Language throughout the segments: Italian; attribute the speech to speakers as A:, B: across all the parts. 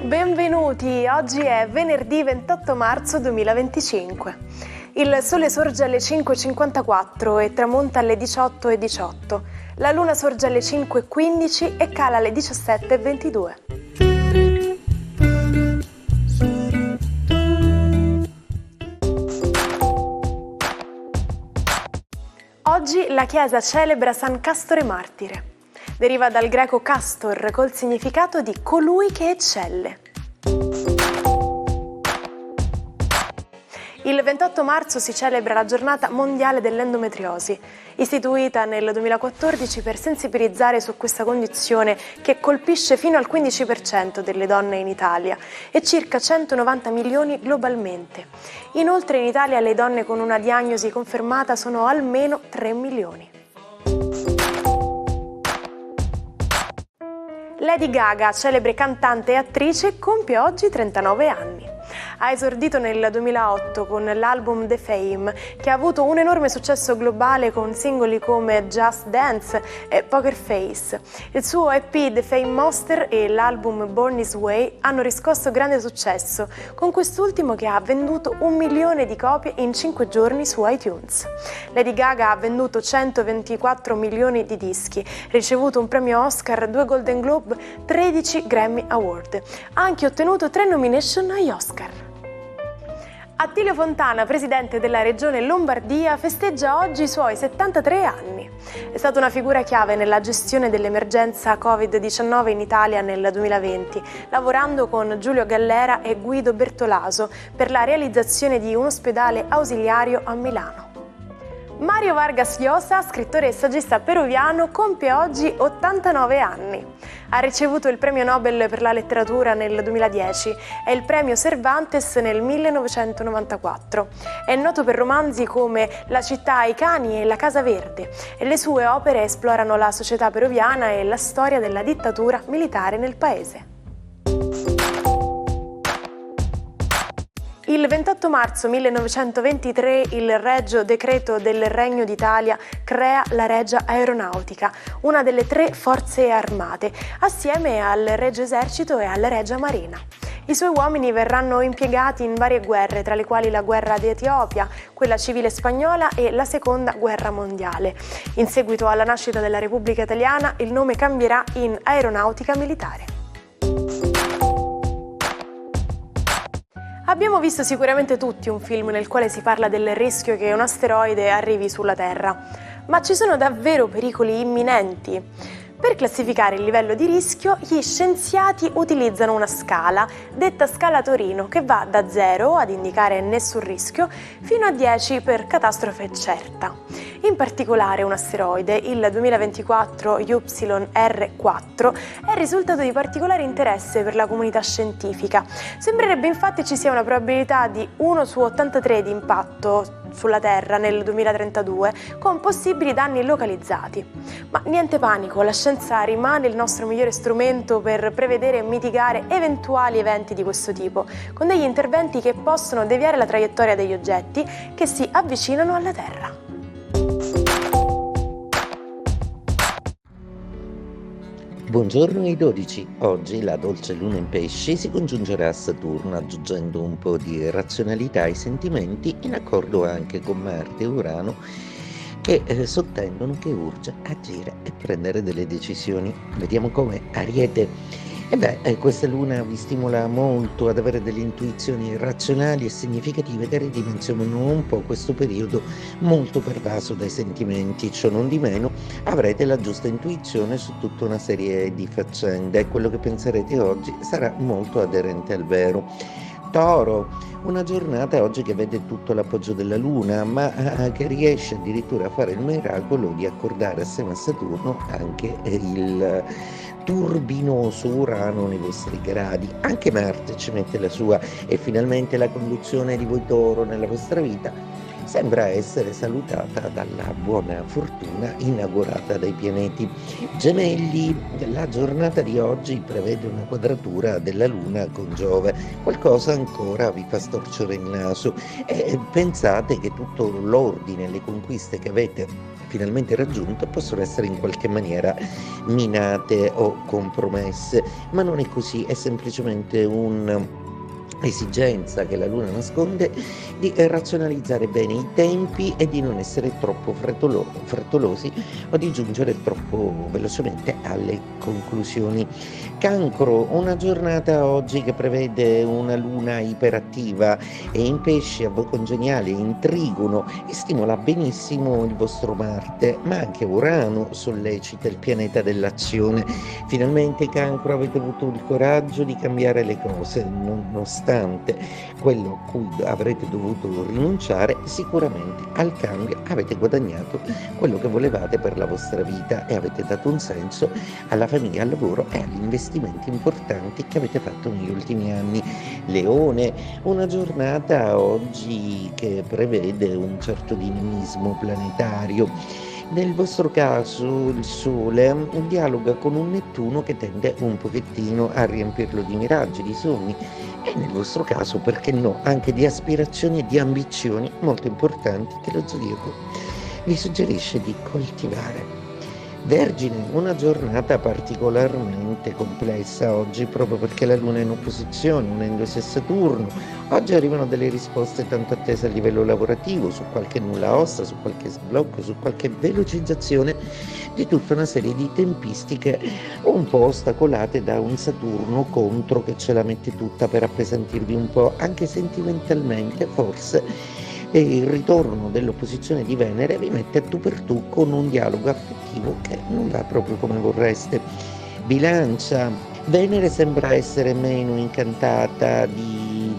A: Benvenuti, oggi è venerdì 28 marzo 2025. Il sole sorge alle 5:54 e tramonta alle 18:18. La luna sorge alle 5:15 e cala alle 17:22. Oggi la Chiesa celebra San Castore Martire. Deriva dal greco castor, col significato di colui che eccelle. Il 28 marzo si celebra la giornata mondiale dell'endometriosi, istituita nel 2014 per sensibilizzare su questa condizione che colpisce fino al 15% delle donne in Italia e circa 190 milioni globalmente. Inoltre in Italia le donne con una diagnosi confermata sono almeno 3 milioni. Lady Gaga, celebre cantante e attrice, compie oggi 39 anni. Ha esordito nel 2008 con l'album The Fame, che ha avuto un enorme successo globale con singoli come Just Dance e Poker Face. Il suo EP The Fame Monster e l'album Born This Way hanno riscosso grande successo, con quest'ultimo che ha venduto 1 milione di copie in 5 giorni su iTunes. Lady Gaga ha venduto 124 milioni di dischi, ricevuto un premio Oscar, 2 Golden Globe, 13 Grammy Award. Ha anche ottenuto 3 nomination agli Oscar. Attilio Fontana, presidente della regione Lombardia, festeggia oggi i suoi 73 anni. È stata una figura chiave nella gestione dell'emergenza Covid-19 in Italia nel 2020, lavorando con Giulio Gallera e Guido Bertolaso per la realizzazione di un ospedale ausiliario a Milano. Mario Vargas Llosa, scrittore e saggista peruviano, compie oggi 89 anni. Ha ricevuto il premio Nobel per la letteratura nel 2010 e il premio Cervantes nel 1994. È noto per romanzi come La città ai cani e La casa verde, e le sue opere esplorano la società peruviana e la storia della dittatura militare nel paese. Il 28 marzo 1923 il Regio Decreto del Regno d'Italia crea la Regia Aeronautica, una delle 3 forze armate, assieme al Regio Esercito e alla Regia Marina. I suoi uomini verranno impiegati in varie guerre, tra le quali la guerra d'Etiopia, quella civile spagnola e la Seconda Guerra Mondiale. In seguito alla nascita della Repubblica Italiana, il nome cambierà in Aeronautica Militare. Abbiamo visto sicuramente tutti un film nel quale si parla del rischio che un asteroide arrivi sulla Terra, ma ci sono davvero pericoli imminenti? Per classificare il livello di rischio, gli scienziati utilizzano una scala, detta scala Torino, che va da 0 ad indicare nessun rischio fino a 10 per catastrofe certa. In particolare un asteroide, il 2024 YR4, è risultato di particolare interesse per la comunità scientifica. Sembrerebbe infatti ci sia una probabilità di 1 su 83 di impatto sulla Terra nel 2032, con possibili danni localizzati. Ma niente panico, la scienza rimane il nostro migliore strumento per prevedere e mitigare eventuali eventi di questo tipo, con degli interventi che possono deviare la traiettoria degli oggetti che si avvicinano alla Terra.
B: Buongiorno ai 12. Oggi la dolce luna in pesci si congiungerà a Saturno, aggiungendo un po' di razionalità ai sentimenti, in accordo anche con Marte e Urano, che sottendono che urge agire e prendere delle decisioni. Vediamo come Ariete. Questa luna vi stimola molto ad avere delle intuizioni razionali e significative che ridimensionano un po' questo periodo molto pervaso dai sentimenti. Ciò non di meno avrete la giusta intuizione su tutta una serie di faccende e quello che penserete oggi sarà molto aderente al vero. Toro, una giornata oggi che vede tutto l'appoggio della Luna, ma che riesce addirittura a fare il miracolo di accordare assieme a Saturno anche il turbinoso Urano nei vostri gradi. Anche Marte ci mette la sua e finalmente la conduzione di voi Toro nella vostra vita sembra essere salutata dalla buona fortuna inaugurata dai pianeti gemelli. La giornata di oggi prevede una quadratura della Luna con Giove, qualcosa ancora vi fa storcere il naso e pensate che tutto l'ordine, le conquiste che avete finalmente raggiunto possono essere in qualche maniera minate o compromesse, ma non è così, è semplicemente un'esigenza che la Luna nasconde di razionalizzare bene i tempi e di non essere troppo frettolosi o di giungere troppo velocemente alle conclusioni. Cancro, una giornata oggi che prevede una Luna iperattiva e in pesci a voi congeniale, in trigono, e stimola benissimo il vostro Marte, ma anche Urano sollecita il pianeta dell'azione. Finalmente, Cancro, avete avuto il coraggio di cambiare le cose, nonostante quello a cui avrete dovuto rinunciare. Sicuramente al cambio avete guadagnato quello che volevate per la vostra vita e avete dato un senso alla famiglia, al lavoro e agli investimenti importanti che avete fatto negli ultimi anni. Leone, una giornata oggi che prevede un certo dinamismo planetario. Nel vostro caso il Sole dialoga con un Nettuno che tende un pochettino a riempirlo di miraggi, di sogni, e nel vostro caso, perché no, anche di aspirazioni e di ambizioni molto importanti che lo zodiaco vi suggerisce di coltivare. Vergine, una giornata particolarmente complessa oggi proprio perché la Luna è in opposizione, unendosi a Saturno. Oggi arrivano delle risposte tanto attese a livello lavorativo, su qualche nulla osta, su qualche sblocco, su qualche velocizzazione di tutta una serie di tempistiche un po' ostacolate da un Saturno contro che ce la mette tutta per appesantirvi un po', anche sentimentalmente forse. E il ritorno dell'opposizione di Venere vi mette a tu per tu con un dialogo affettivo che non va proprio come vorreste. Bilancia, Venere sembra essere meno incantata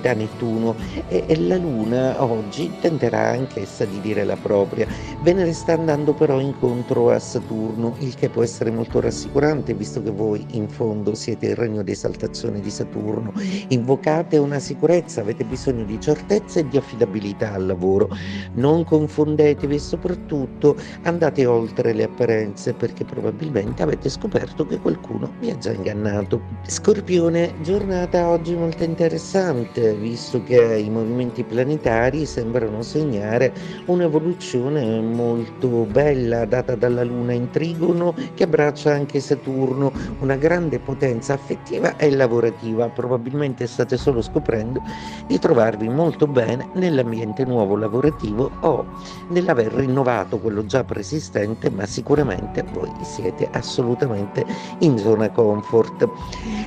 B: da Nettuno e la Luna oggi tenterà anch'essa di dire la propria. Venere sta andando però incontro a Saturno, il che può essere molto rassicurante visto che voi in fondo siete il regno di esaltazione di Saturno. Invocate una sicurezza, avete bisogno di certezza e di affidabilità al lavoro. Non confondetevi e soprattutto andate oltre le apparenze perché probabilmente avete scoperto che qualcuno vi ha già ingannato. Scorpione, giornata oggi molto interessante visto che i movimenti planetari sembrano segnare un'evoluzione molto bella data dalla Luna in trigono che abbraccia anche Saturno, una grande potenza affettiva e lavorativa. Probabilmente state solo scoprendo di trovarvi molto bene nell'ambiente nuovo lavorativo o nell'aver rinnovato quello già preesistente, ma sicuramente voi siete assolutamente in zona comfort.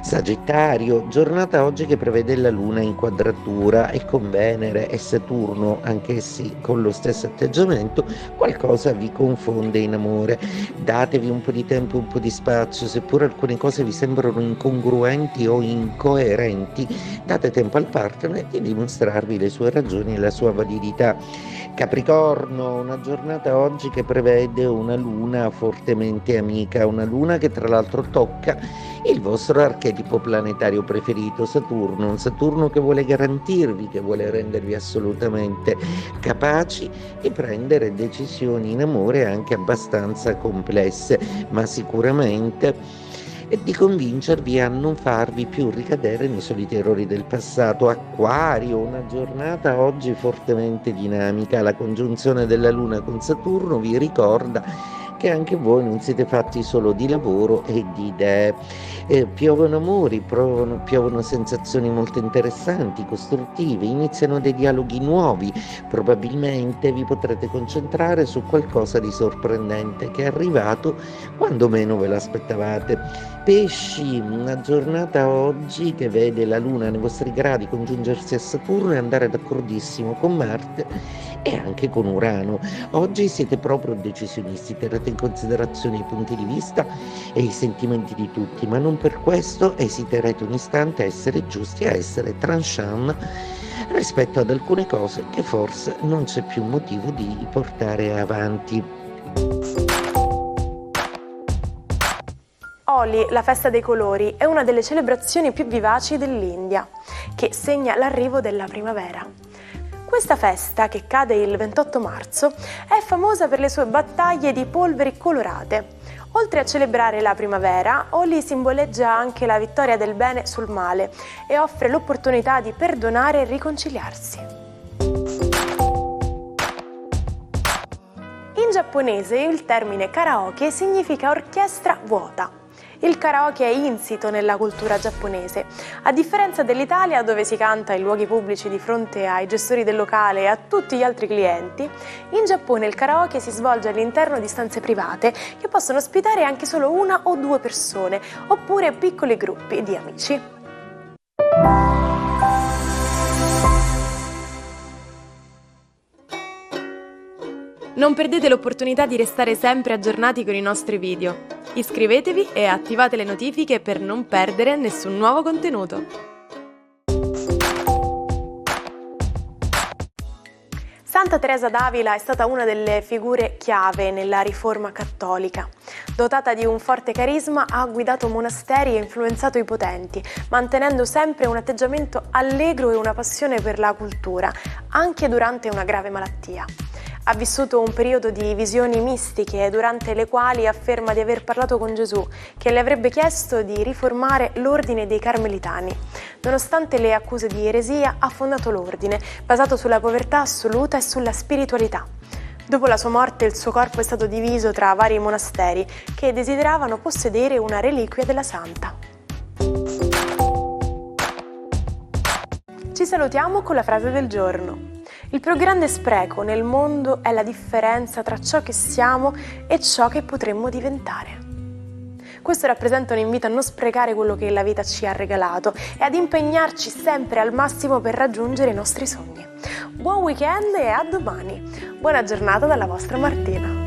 B: Sagittario, giornata oggi che prevede la Luna in quadratura e con Venere e Saturno anch'essi con lo stesso atteggiamento, qualcosa vi confonde in amore. Datevi un po' di tempo, un po' di spazio, seppur alcune cose vi sembrano incongruenti o incoerenti, date tempo al partner di dimostrarvi le sue ragioni e la sua validità. Capricorno, una giornata oggi che prevede una Luna fortemente amica, una Luna che tra l'altro tocca il vostro archetipo planetario preferito, Saturno, un Saturno che vuole garantirvi, che vuole rendervi assolutamente capaci di prendere decisioni in amore anche abbastanza complesse, ma sicuramente e di convincervi a non farvi più ricadere nei soliti errori del passato. Acquario, una giornata oggi fortemente dinamica, la congiunzione della Luna con Saturno vi ricorda che anche voi non siete fatti solo di lavoro e di idee. Piovono amori, piovono sensazioni molto interessanti, costruttive, iniziano dei dialoghi nuovi, probabilmente vi potrete concentrare su qualcosa di sorprendente che è arrivato quando meno ve l'aspettavate. Pesci, una giornata oggi che vede la Luna nei vostri gradi congiungersi a Saturno e andare d'accordissimo con Marte e anche con Urano. Oggi siete proprio decisionisti, terrete in considerazione i punti di vista e i sentimenti di tutti, ma non per questo esiterete un istante a essere giusti, a essere tranchant rispetto ad alcune cose che forse non c'è più motivo di portare avanti.
A: Holi, la festa dei colori, è una delle celebrazioni più vivaci dell'India, che segna l'arrivo della primavera. Questa festa, che cade il 28 marzo, è famosa per le sue battaglie di polveri colorate. Oltre a celebrare la primavera, Holi simboleggia anche la vittoria del bene sul male e offre l'opportunità di perdonare e riconciliarsi. In giapponese il termine karaoke significa orchestra vuota. Il karaoke è insito nella cultura giapponese. A differenza dell'Italia, dove si canta in luoghi pubblici di fronte ai gestori del locale e a tutti gli altri clienti, in Giappone il karaoke si svolge all'interno di stanze private che possono ospitare anche solo una o due persone, oppure piccoli gruppi di amici. Non perdete l'opportunità di restare sempre aggiornati con i nostri video. Iscrivetevi e attivate le notifiche per non perdere nessun nuovo contenuto. Santa Teresa d'Avila è stata una delle figure chiave nella Riforma cattolica. Dotata di un forte carisma, ha guidato monasteri e influenzato i potenti, mantenendo sempre un atteggiamento allegro e una passione per la cultura, anche durante una grave malattia. Ha vissuto un periodo di visioni mistiche, durante le quali afferma di aver parlato con Gesù, che le avrebbe chiesto di riformare l'ordine dei Carmelitani. Nonostante le accuse di eresia, ha fondato l'ordine, basato sulla povertà assoluta e sulla spiritualità. Dopo la sua morte, il suo corpo è stato diviso tra vari monasteri che desideravano possedere una reliquia della santa. Ci salutiamo con la frase del giorno. Il più grande spreco nel mondo è la differenza tra ciò che siamo e ciò che potremmo diventare. Questo rappresenta un invito a non sprecare quello che la vita ci ha regalato e ad impegnarci sempre al massimo per raggiungere i nostri sogni. Buon weekend e a domani! Buona giornata dalla vostra Martina!